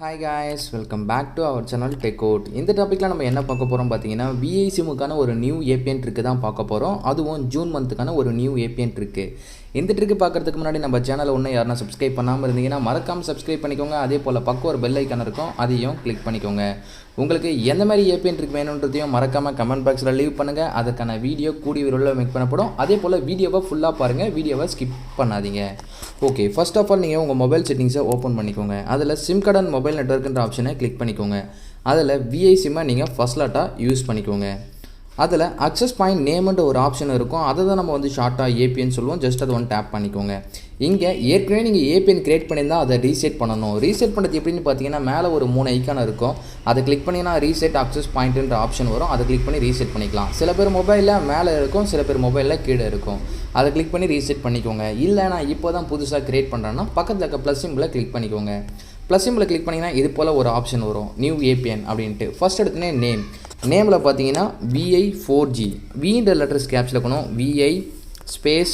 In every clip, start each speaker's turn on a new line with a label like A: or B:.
A: Hi guys, welcome back to our channel Tech Out. இந்த டாபிக்ல நம்ம என்ன பார்க்க போறோம் பாத்தீங்கன்னா VI சிமுக்கான ஒரு நியூ APN ட்ரிக் தான் பார்க்க போறோம். அதுவும் ஜூன் மந்த்க்கான ஒரு நியூ APN ட்ரிக். இந்த ட்ரிக் பார்க்கிறதுக்கு முன்னாடி நம்ம சேனலை இன்னும் யாரனா சப்ஸ்கிரைப் பண்ணாம இருந்தீங்கன்னா மறக்காம சப்ஸ்கிரைப் பண்ணிக்கோங்க. அதே போல பக்கம் ஒரு பெல் ஐகான் இருக்கும், அதையும் கிளிக் பண்ணிக்கோங்க. உங்களுக்கு எந்த மாதிரி APN ட்ரிக் வேணும்ன்றதையும் மறக்காம கமெண்ட் பாக்ஸ்ல லீவ் பண்ணுங்க. அதற்கான வீடியோ கூடிய விரைவில் மேக் பண்ணப்படும். அதே போல வீடியோவை ஃபுல்லா பாருங்க, வீடியோவை ஸ்கிப் பண்ணாதீங்க. ஓகே, ஃபர்ஸ்ட் ஆஃப் ஆல் நீங்கள் உங்கள் மொபைல் செட்டிங்ஸை ஓப்பன் பண்ணிக்கோங்க. அதில் சிம் கார்டு அண்ட் மொபைல் நெட்வொர்க்குன்ற ஆப்ஷனை கிளிக் பண்ணிக்கோங்க. அதில் VI சிம்மை நீங்கள் ஃபர்ஸ்ட் லாட்டாக யூஸ் பண்ணிக்கோங்க. அதில் அக்சஸ் பாயிண்ட் நேம்ன்ற ஒரு ஆப்ஷன் இருக்கும். அதை தான் நம்ம வந்து ஷார்ட்டாக APN சொல்லுவோம். ஜஸ்ட் அதை ஒன்று டேப் பண்ணிக்கோங்க. இங்கே ஏற்கனவே நீங்கள் APN கிரியேட் பண்ணியிருந்தால் அதை ரீசெட் பண்ணணும். ரீசெட் பண்ணுறது எப்படின்னு பார்த்தீங்கன்னா மேலே ஒரு 3 ஐக்கான இருக்கும். அதை கிளிக் பண்ணிங்கன்னா ரீசெட் அக்சஸ் பாயிண்ட்ன்ற ஆப்ஷன் வரும். அதை கிளிக் பண்ணி ரீசெட் பண்ணிக்கலாம். சில பேர் மொபைலில் மேலே இருக்கும், சில பேர் மொபைலில் கீழே இருக்கும். அதை கிளிக் பண்ணி ரீசெட் பண்ணிக்கோங்க. இல்லை நான் இப்போ தான் புதுசாக கிரியேட் பண்ணுறேன்னா பக்கத்தில் இருக்க ப்ளஸ் சிம்பிளை கிளிக் பண்ணிக்கோங்க. ப்ளஸ் சிம்பிளை கிளிக் பண்ணிங்கன்னா இது போல் ஒரு ஆப்ஷன் வரும், நியூ APN அப்படின்ட்டு. ஃபர்ஸ்ட் எடுத்துனே நேமில் பார்த்தீங்கன்னா VI 4G, வின்ற லெட்டர்ஸ் கேப்ஸில் இருக்கணும். VI ஸ்பேஸ்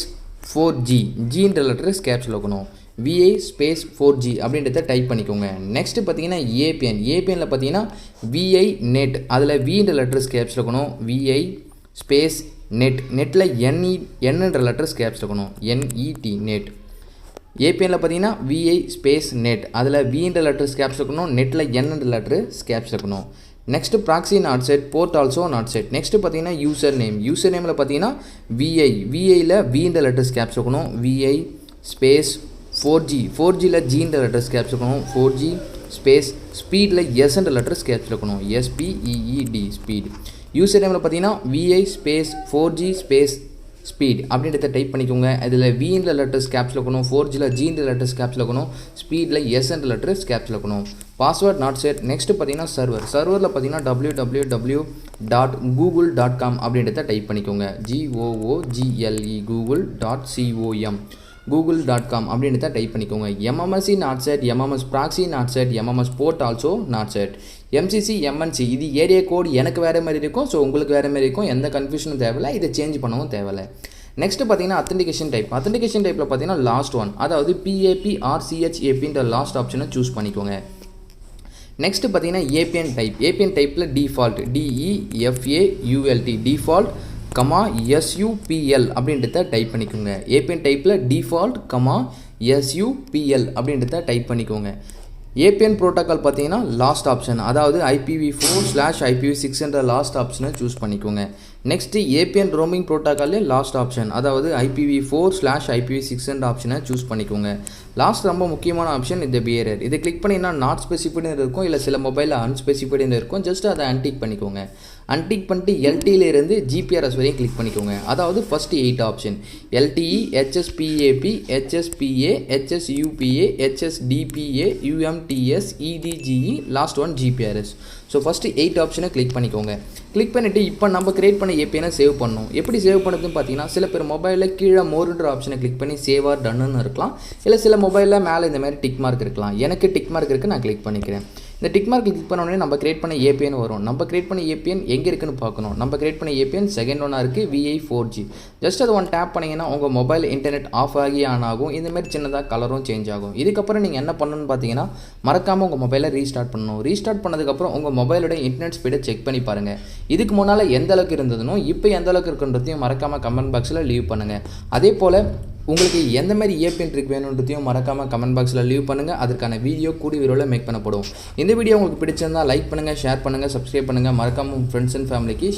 A: 4G, ஜின்ற லெட்டர்ஸ் கேப்ஸில் இருக்கணும். VI ஸ்பேஸ் 4G அப்படின்றத டைப் பண்ணிக்கோங்க. நெக்ஸ்ட்டு பார்த்தீங்கன்னா ஏபிஎனில் பார்த்தீங்கன்னா VI நெட், அதில் வின்ற லெட்டர்ஸ் கேப்ஸில் இருக்கணும். VI ஸ்பேஸ் நெட்டில் என்னன்ற லெட்டர்ஸ் கேப்ஸில் இருக்கணும். NET net. ஏபிஎனில் பார்த்தீங்கன்னா VI ஸ்பேஸ் நெட், அதில் வின்ற லெட்டர்ஸ் கேப்ஸ் இருக்கணும். நெட்டில் என்னன்ற லெட்டர் கேப்ஸ் இருக்கணும். Next proxy not set, port also not set. Next பார்த்தீங்கன்னா யூசர் நேமில் பார்த்தீங்கன்னா விஐயில் வின்ற லெட்டர்ஸ் கேப்ஸ் இருக்கணும். VI ஸ்பேஸ் 4Gயில் ஜின்ற லெட்டர்ஸ் கேப்ஸ் இருக்கணும். 4G ஸ்பேஸ் ஸ்பீடில் எஸ்ன்ற லெட்டர்ஸ் கேப்ஸ் இருக்கணும். SPEED speed. யூசர் நேமில் பார்த்தீங்கன்னா VI space 4G space speed அப்படின்றத டைப் பண்ணிக்கோங்க. இதில் வின்ற லெட்டர்ஸ் கேப்ஸில் இருக்கணும். 4Gயில் ஜின்ற லெட்டர்ஸ் கேப்ஸில் இருக்கணும். ஸ்பீடில் எஸ்ன்ற லெட்டர்ஸ் கேப்ஸில் இருக்கணும். Password not set. நெக்ஸ்ட்டு பார்த்தீங்கன்னா சர்வரில் பார்த்தீங்கன்னா www.google.com அப்படின்றத டைப் பண்ணிக்கோங்க. GOOGLE google.com google.com அப்படின்றத டைப் பண்ணிக்கோங்க. MMSC not set, MMS proxy not set, MMS port also not set. MCC MNC இது ஏரியா கோட் எனக்கு வேறு மாதிரி இருக்கும், ஸோ உங்களுக்கு வேறு மாதிரி இருக்கும். எந்த கன்ஃபியூஷனும் தேவையில்லை, இதை சேஞ்ச் பண்ணவும் தேவையில்லை. நெக்ஸ்ட்டு பார்த்தீங்கன்னா அத்தன்டிகேஷன் டைப்பில் பார்த்தீங்கன்னா லாஸ்ட் ஒன், அதாவது PAPRCHAPன்ற லாஸ்ட் ஆப்ஷனை சூஸ் பண்ணிக்கோங்க. நெக்ஸ்ட்டு பார்த்தீங்கன்னா ஏபிஎன் டைப்பில் டிஃபால்ட் DEFAULT டிஃபால்ட் SUPL அப்படின்றத டைப் பண்ணிக்கோங்க. ஏபிஎன் டைப்பில் டிஃபால்ட் SUPL அப்படின்றத டைப் பண்ணிக்கோங்க. APN ப்ரோட்டோக்கால் பார்த்தீங்கன்னா லாஸ்ட் ஆப்ஷன், அதாவது IPv4/IPv6 லாஸ்ட் ஆப்ஷனை சூஸ் பண்ணிக்கோங்க. நெக்ஸ்ட்டு APN ரோமிங் ப்ரோட்டோக்காலே லாஸ்ட் ஆப்ஷன், அதாவது IPv4/IPv6 ஆப்ஷனை சூஸ் பண்ணிக்கோங்க. லாஸ்ட் ரொம்ப முக்கியமான ஆப்ஷன் இந்த பிஹேவியர். இதை கிளிக் பண்ணிங்கன்னா நாட் ஸ்பெசிஃபைடுன்னு இருக்கும், இல்லை சில மொபைலில் அன்ஸ்பெசிஃபைடுன்னு இருக்கும். ஜஸ்ட் அதை அன்டிக் பண்ணிக்கோங்க. அன்டிக் பண்ணிட்டு LTEலேருந்து GPRS வரையும் கிளிக் பண்ணிக்கோங்க. அதாவது first 8 option LTE, HSPAP, HSPA, HSUPA, HSDPA, UMTS, EDGE, last one GPRS. So first 8 ஆப்ஷனை கிளிக் பண்ணிக்கோங்க. கிளிக் பண்ணிவிட்டு இப்போ நம்ம கிரியேட் பண்ண APN சேவ் பண்ணணும். எப்படி சேவ் பண்ணுறதுன்னு பார்த்தீங்கன்னா சில பேர் மொபைலில் கீழே மோர்ன்ற ஆப்ஷனை கிளிக் பண்ணி சேவ் ஆர் டன்னு இருக்கலாம், இல்லை சில மொபைலில் மேலே இந்த மாதிரி டிக் மார்க் இருக்கலாம். எனக்கு டிக் மார்க் இருக்குது, நான் கிளிக் பண்ணிக்கிறேன். இந்த டிக் மார்க் கிளிக் பண்ண உடனே நம்ம கிரியேட் பண்ண APN வரும். நம்ம கிரியேட் பண்ண APN எங்கே இருக்குன்னு பார்க்கணும். நம்ம கிரியேட் பண்ண APN செகண்ட் ஒன்னாக இருக்குது, VI 4G. ஜஸ்ட் அதை ஒன் டேப் பண்ணிங்கன்னா உங்கள் மொபைல் இன்டர்நெட் ஆஃப் ஆகி ஆன் ஆகும். இந்தமாதிரி சின்னதாக கலரும் சேஞ்ச் ஆகும். இதுக்கப்புறம் நீங்கள் என்ன பண்ணணும்னு பார்த்தீங்கன்னா மறக்காமல் உங்கள் மொபைலை ரீஸ்டார்ட் பண்ணணும். ரீஸ்டார்ட் பண்ணதுக்கப்புறம் உங்கள் மொபைலோட இன்டர்நெட் ஸ்பீடை செக் பண்ணி பாருங்கள். இதுக்கு முன்னால் எந்த அளவுக்கு இருந்ததுனோ இப்போ எந்த அளவுக்கு இருக்குன்றதையும் மறக்காமல் கமெண்ட் பாக்ஸில் லீவ் பண்ணுங்கள். அதே போல் உங்களுக்கு எந்த மாதிரி APN ட்ரிக் வேணுன்றதையும் மறக்காமல் கமெண்ட் பாக்ஸில் லீவ் பண்ணுங்கள். அதற்கான வீடியோ கூடிய விரைவில் மேக் பண்ணப்படும். இந்த வீடியோ உங்களுக்கு பிடிச்சிருந்தால் லைக் பண்ணுங்கள், ஷேர் பண்ணுங்கள், சப்ஸ்கிரைப் பண்ணுங்கள். மறக்காமல் உங்கள் ஃப்ரெண்ட்ஸ் அண்ட் ஃபேமிலிக்கு